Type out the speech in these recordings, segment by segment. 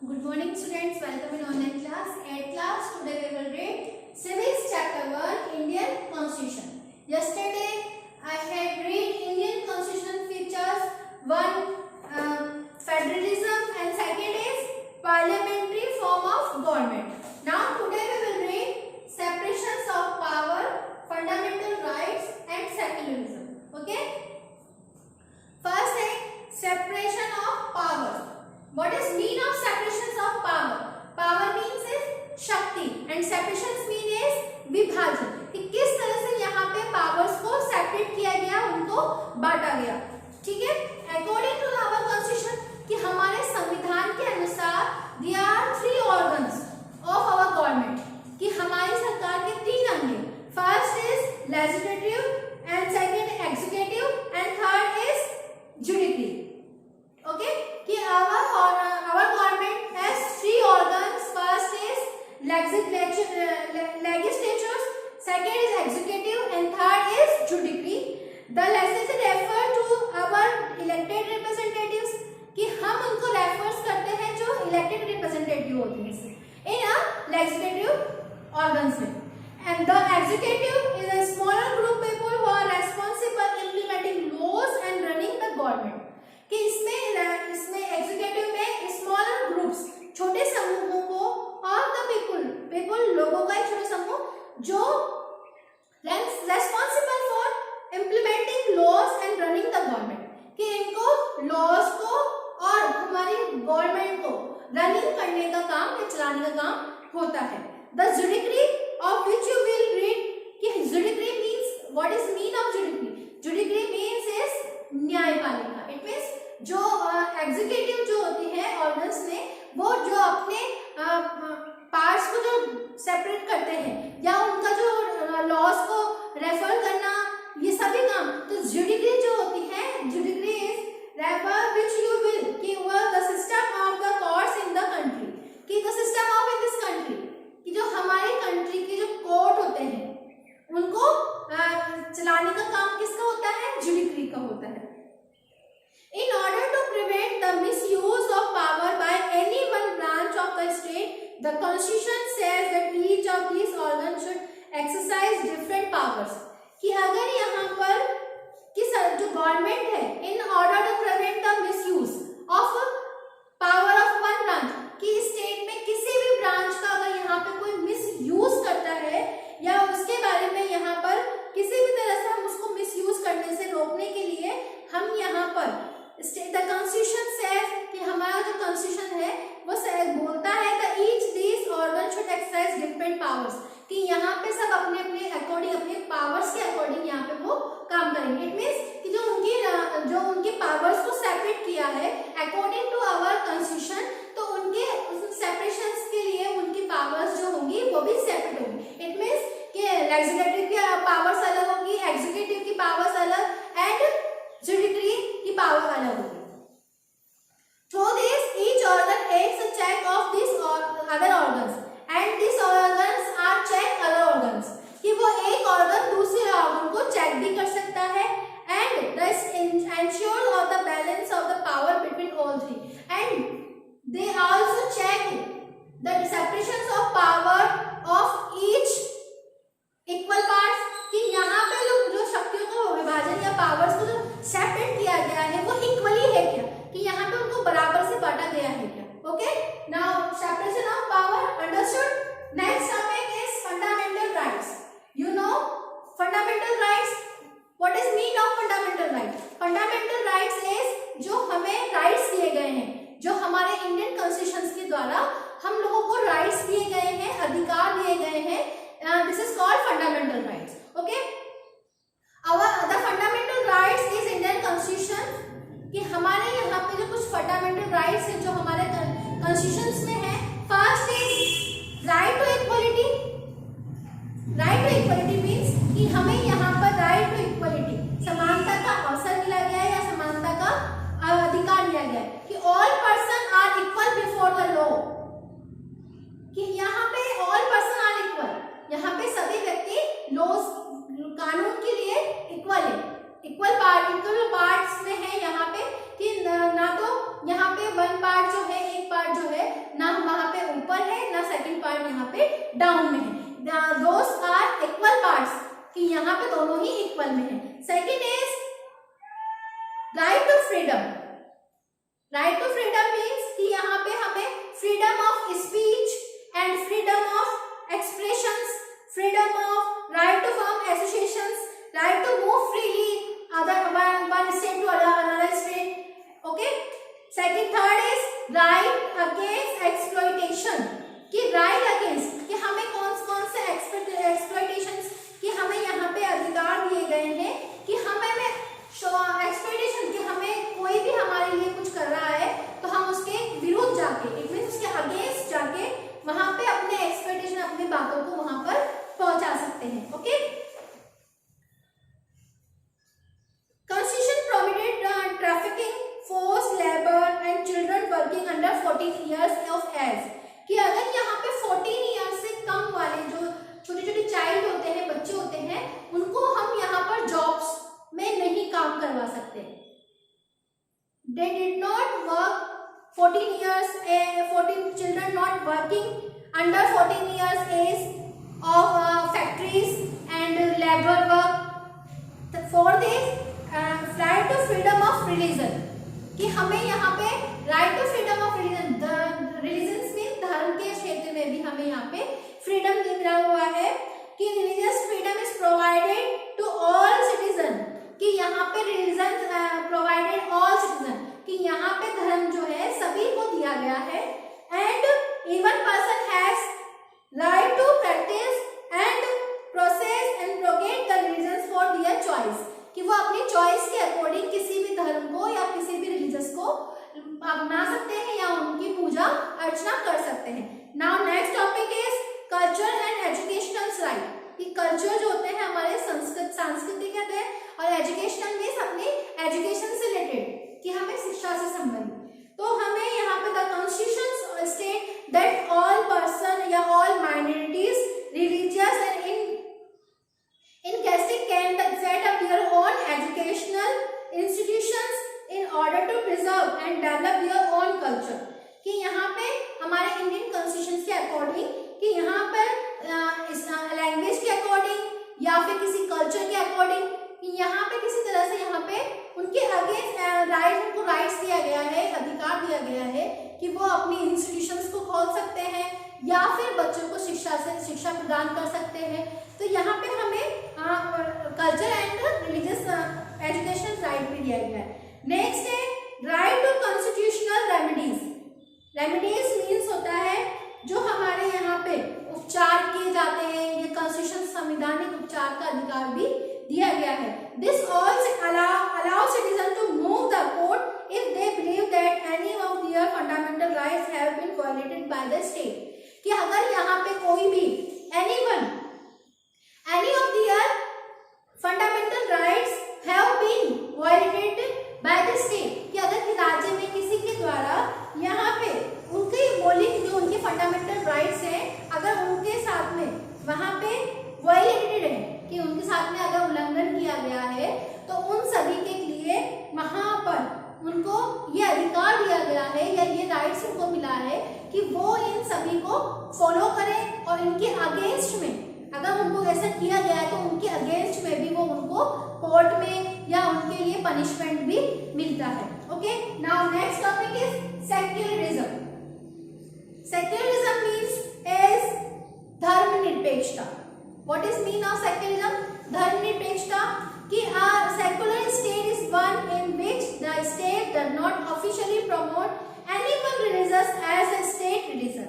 Good morning students, welcome in online class. At class today we will read Civics chapter 1 Indian Constitution. Yesterday I had read Indian Constitution features 1 federalism and second is parliamentary form of government. Now today we will read separations of power, fundamental rights and secularism. Okay? First is separation of power. What is mean of separations of power? Power means is शक्ति and separations mean is विभाजन. कि किस तरह से यहाँ पे powers को separate किया गया, उनको बांटा गया. ठीक है? According to our constitution कि हमारे संविधान के अनुसार there are 3 organs of our government. कि हमारी सरकार के 3 अंग हैं. First is legislative and second executive and third is judiciary. Okay? कि our government has 3 organs. First is legislatures, second is executive and third is judiciary. The legislature refer to our elected representatives कि हम उनको refers करते हैं जो elected representative होते हैं इन अ legislative organs में. And the executive is a smaller group people who are responsible implementing laws and running the government. कि इसमें एग्जीक्यूटिव में स्मॉलर ग्रुप्स, छोटे समूहों को, और द पीपल लोगों का एक छोटा समूह जो responsible for implementing laws and running the government. कि इनको लॉज को और हमारी गवर्नमेंट को रनिंग करने का काम या चलाने का काम होता है. The judiciary of which you will read कि judiciary means what is mean of judiciary. Judiciary means is न्यायपालिका. इट मीन्स जो एग्जीक्यूटिव जो होती है ऑर्गन्स में, वो जो अपने पार्ट्स को जो सेपरेट करते हैं या उनका जो लॉज को रेफर करना, ये सभी काम. तो जुडिशरी जो होती है, judiciary is refer which you will कि वो the system of the courts in the country. कि the system of in this country कि जो हमारी कंट्री के जो कोर्ट होते हैं उनको चलाने का काम किसका होता है? जुडिशरी का होता है. In order to prevent the misuse of power by any one branch of the state, the Constitution says that each of these organs should exercise different powers. कि अगर यहाँ पर किस जो गवर्नमेंट है, in order to prevent the misuse of power of one branch, कि state में किसी भी ब्रांच का अगर यहाँ पे कोई मिसयूज करता है या उसके बारे में यहाँ पर किसी भी तरह से हम उसको मिसयूज करने से रोकने के लिए हम यहाँ पर द कॉन्स्टिट्यूशन सेज कि हमारा जो कॉन्स्टिट्यूशन है वो बोलता है the each this organ should exercise different powers. कि यहाँ पे सब अपने अपने अकॉर्डिंग, अपने पावर्स के अकॉर्डिंग यहाँ पे वो काम करेंगे. इट मीन्स कि जो उनकी पावर्स को सेपरेट किया है अकॉर्डिंग टू आवर कॉन्स्टिट्यूशन, तो उनके सेपरेशंस के लिए उनकी पावर्स जो होंगी वो भी सेपरेट होंगी. इट मीन्स कि लेजिस्लेटिव की पावर्स अलग होंगी, एग्जीक्यूटिव की पावर्स अलग एंड जुडिशरी की पावर अलग होगी. Through this, each organ takes a check of these other organs, and these organs are check other organs. कि वो एक ऑर्गन दूसरे ऑर्गन को चेक भी कर सकता है and thus ensures of the balance of the power between all three. And they also check the separations of power of each equal parts. कि यहाँ पे जो शक्तियों को विभाजन या पावर्स को जो सेपरेट किया गया है वो इक्वली है क्या, कि यहाँ पे उनको बराबर से बांटा गया है क्या. Okay, now separation of power understood. Next topic is fundamental rights. You know fundamental rights. What is mean of fundamental rights? Fundamental rights is जो हमें राइट्स दिए गए हैं, जो हमारे इंडियन कॉन्स्टिट्यूशन के द्वारा हम लोगों को राइट्स दिए गए हैं, अधिकार दिए गए हैं. This is called fundamental rights. Okay, the fundamental rights is Indian Constitution. कि हमारे यहाँ पे जो कुछ फंडामेंटल राइट्स है जो हमारे कॉन्स्टिट्यूशन में है. First is right to equality. Right to equality means कि हमें यहाँ पर राइट टू इक्वलिटी, समानता का अवसर मिला गया है या समानता का अधिकार मिला गया है. कि all person are equal before the law. कि यहाँ पे ऑल पर्सन आर इक्वल, यहाँ पे सभी व्यक्ति लॉज कानून के लिए इक्वल है. इक्वल पार्ट्स में है यहाँ पे कि ना तो यहाँ पे वन पार्ट जो है, एक पार्ट जो है यहाँ पे डाउन में है। दोस आर इक्वल पार्ट्स, कि यहाँ पे दोनों ही इक्वल में है। Second is right to freedom. Right to freedom means कि यहाँ पे हमें freedom of speech and freedom of expressions, freedom of right to form associations, right to move freely other one state to another state. Okay, second third is right against exploitation, कि right against कि हमें कौन से एक्सप्लॉइटेशंस कि हमें यहाँ पे अधिकार दिए गए हैं कि हमें एक्सप्लॉइटेशन कि हमें कोई भी हमारे लिए कुछ कर रहा है तो हम उसके विरुद्ध जाके, इट मींस उसके अगेंस्ट जाके वहां पे अपने एक्सप्लॉइटेशन, अपनी बातों को वहां पर पहुंचा सकते हैं। Okay, constitution prohibited trafficking, force labour and children working under 14 years of age, कि अगर यहाँ पे 14 ईयर्स से कम वाले जो छोटे छोटे चाइल्ड होते हैं, बच्चे होते हैं, उनको हम यहाँ पर जॉब्स में नहीं काम करवा सकते। They did not work 14 years, 14 children not working under 14 years age of factories and labor work. For this right to freedom of religion, कि हमें यहाँ पे right to freedom of religion, religions mean धर्म के क्षेत्र में भी हमें यहाँ पे फ्रीडम मिला हुआ है कि religious freedom is provided to all citizen, कि यहाँ पे रिलीजन प्रोवाइडेड ऑल सिटीजन, कि यहाँ पे धर्म जो है सभी को दिया गया है। And even person has right to practice and process and propagate the religion for their choice, कि वो अपनी चॉइस के अकॉर्डिंग किसी भी धर्म को या किसी भी रिलीजन को अपना सकते हैं या उनकी पूजा अर्चना कर सकते हैं। Now next topic is culture and educational right, कि कल्चर जो होते हैं हमारे सांस्कृतिक कहते हैं, और एजुकेशनल मीन्स अपनी एजुकेशन से रिलेटेड, कि हमें शिक्षा से संबंधित। तो हमें यहाँ पे the constitution state that all person या all minorities religious and in linguistic can set up their own educational institutions in order to preserve and develop their own culture, कि यहाँ पे हमारे इंडियन कॉन्स्टिट्यूशन के अकॉर्डिंग, कि यहाँ पर language के अकॉर्डिंग या फिर किसी कल्चर के अकॉर्डिंग, कि यहाँ पे किसी तरह से यहाँ पे उनके अगेंस्ट राइट, उनको राइट्स दिया गया है, अधिकार दिया गया है कि वो अपनी इंस्टीट्यूशंस को खोल सकते हैं या फिर बच्चों को शिक्षा प्रदान कर सकते हैं। तो यहाँ पे हमें culture and religious education right भी दिया गया है। नेक्स्ट है right to constitutional remedies. Remedies means होता है जो हमारे यहाँ पे उपचार किए जाते हैं, ये कॉन्स्टिट्यूशन संवैधानिक उपचार का अधिकार भी दिया गया है। This also allow citizens to move the court if they believe that any of their fundamental rights have been violated by the state, कि अगर यहाँ पे कोई भी any of their fundamental rights have been violated by the state, कि अगर राज्य में किसी के द्वारा यहाँ पे उनकी मौलिक जो उनके फंडामेंटल राइट्स हैं अगर उनके साथ में वहाँ पे वायलेटेड है, कि उनके साथ में अगर उल्लंघन किया गया है, तो उन सभी के लिए वहाँ पर उनको ये अधिकार दिया गया है या ये राइट्स उनको मिला है कि वो इन सभी को फॉलो करें, और इनके अगेंस्ट में अगर उनको ऐसा किया गया है तो उनके अगेंस्ट में भी वो उनको कोर्ट में या उनके लिए पनिशमेंट भी मिलता है। Okay, now next topic is secularism. Secularism means as धर्मनिरपेक्षता। What is mean of secularism? धर्मनिरपेक्षता, कि a secular state is one in which the state does not officially promote any one religion as a state religion,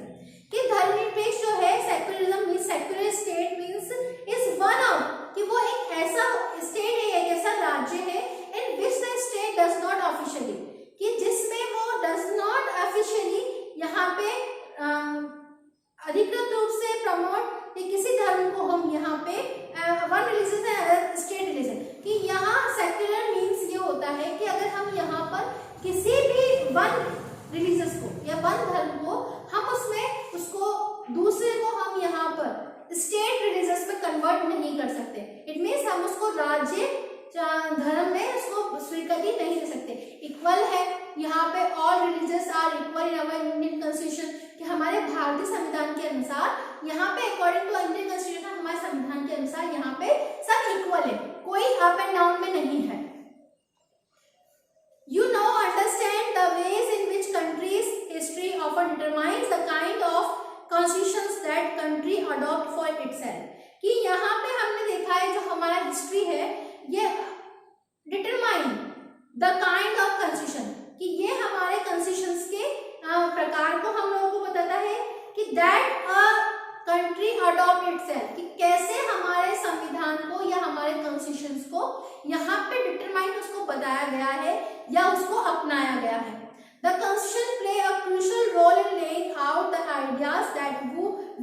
कि धर्मनिरपेक्ष जो है secularism means secular state means is one of, कि वो एक ऐसा स्टेट है, एक ऐसा राज्य है in which the state does not officially, कि जिसमें वो डज नॉट ऑफिशियली यहाँ पे अधिकृत रूप से प्रमोट, कि किसी धर्म को हम यहाँ पे वन रिलीजन है स्टेट रिलीजन, कि यहाँ सेक्युलर मीन्स ये होता है कि अगर हम यहाँ पर किसी भी वन रिलीजन को या वन धर्म को हम उसमें उसको दूसरे को हम यहाँ पर स्टेट रिलीजन में कन्वर्ट नहीं कर सकते। इट मीन्स हम उसको राज्य धर्म में उसको स्वीकृति नहीं दे सकते। इक्वल है यहाँ पे, all religious are equal in our Indian constitution, कि हमारे हमारे भारतीय संविधान के अनुसार यहाँ पे अकॉर्डिंग टू इंडियन कॉन्स्टिट्यूशन हमारे संविधान के अनुसार यहाँ पे सब इक्वल है, कोई अप एंड डाउन में नहीं है। You now understand the ways in which country's history often determines the kind of constitutions that country adopt for itself. कि यहाँ पे हमने देखा है जो हमारा हिस्ट्री है ये determine the kind of constitution, कि ये हमारे कॉन्स्टिट्यूशंस के प्रकार को हम लोगों को बताता है कि that a country adopt itself, कि कैसे हमारे संविधान को या हमारे कॉन्स्टिट्यूशंस को यहाँ पे डिटरमाइन उसको बताया गया है या उसको अपनाया गया है। The Constitution play a crucial role in laying out the ideas that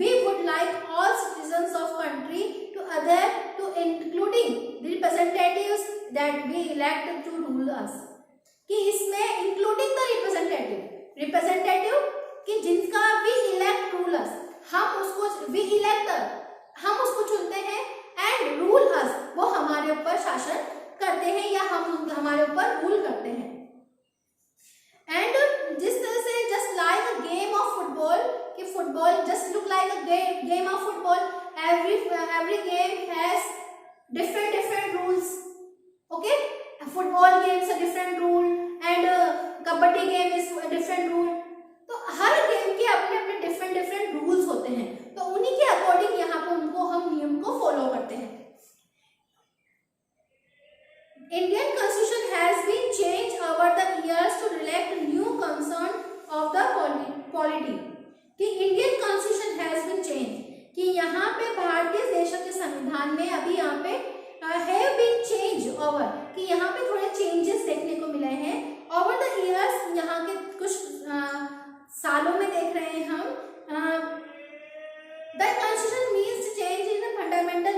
we would like all citizens of country to adhere to, including the representatives that we elect to rule us. कि इसमें including the representative कि जिनका we elect rule us, हम उसको we elect हम उसको चुनते हैं, and rule us वो हमारे ऊपर शासन करते हैं या हम हमारे ऊपर रूल करते हैं। एंड जिस तरह से just like a game of football, कि football just look like a game of football, every game has different rules. Okay, football game is a different rule and kabaddi game is a different rule. तो हर game के अपने अपने different rules होते हैं, तो उन्हीं के अकॉर्डिंग यहाँ पे उनको हम नियम को फॉलो करते हैं। Indian Constitution has been changed over the years to reflect new concern of the polity. कि Indian Constitution has been changed, कि यहाँ पे भारतीय देशों के संविधान में अभी यहाँ पे have been changed over, कि यहाँ पे थोड़े changes देखने को मिले हैं over the years, यहाँ के कुछ सालों में देख रहे हैं हम। The Constitution means change in the fundamental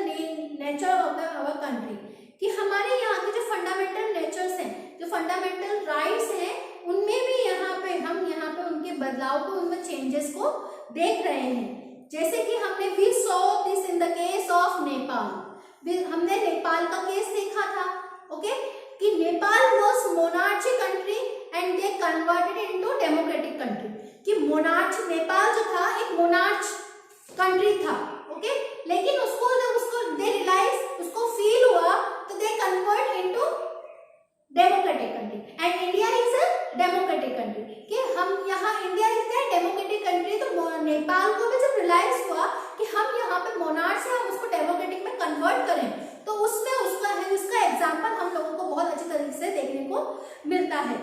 nature of our country, कि हमारे यहाँ के जो फंडामेंटल नेचर्स हैं, जो फंडामेंटल राइट्स हैं, उनमें भी हम यहाँ पे उनके बदलाव को, उनमें चेंजेस को देख रहे हैं। जैसे कि हमने we saw this in the case of Nepal, हमने नेपाल का केस देखा था। ओके, कि Nepal was monarchy country and they converted into democratic country, कि मोनार्च नेपाल जो था एक मोनार्च कंट्री था। ओके, लेकिन उसको दे रियलाइज, उसको फील हुआ तो they convert into democratic country and India is a democratic country, कि हम यहाँ India is a democratic country. तो नेपाल को भी जब रियलाइज हुआ कि हम यहाँ पे मोनार्च से हम उसको डेमोक्रेटिक में कन्वर्ट करें, तो उसमें उसका एग्जाम्पल हम लोगों को बहुत अच्छी तरीके से देखने को मिलता है।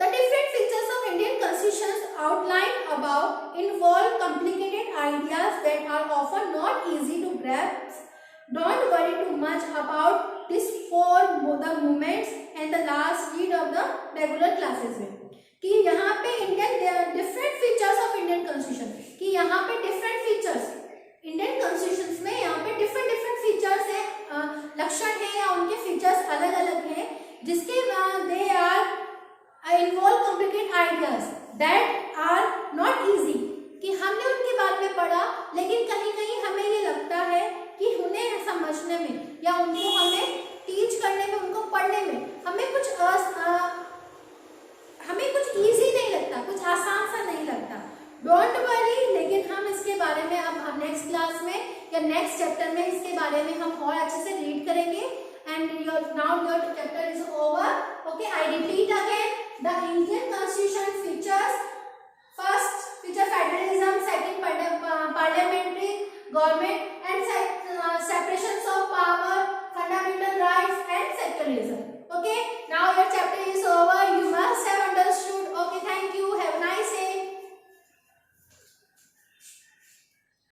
The different features of Indian constitutions outlined above involve complicated ideas that are often not easy to grasp. Don't worry too much about this for the movements and the last read of the regular classes में, कि यहाँ पे different features of Indian constitution, कि यहाँ पे different features Indian constitutions में यहाँ पे different features हैं, लक्षण हैं या उनके features अलग अलग हैं, जिसके they are involve complicated ideas that are not easy, कि हमने उनके बारे में पढ़ा लेकिन कहीं कहीं हमें ये लगता है कि उन्हें समझने में या उनको हमें टीच करने में, उनको पढ़ने में हमें कुछ इजी नहीं लगता, कुछ आसान सा नहीं लगता। डोंट वरी, लेकिन हम इसके बारे में अब नेक्स्ट क्लास में या नेक्स्ट चैप्टर में इसके बारे में हम और अच्छे से रीड करेंगे। And now your chapter is over. Okay, I repeat again. The Indian Constitution features: first, feature federalism; second, parliamentary government;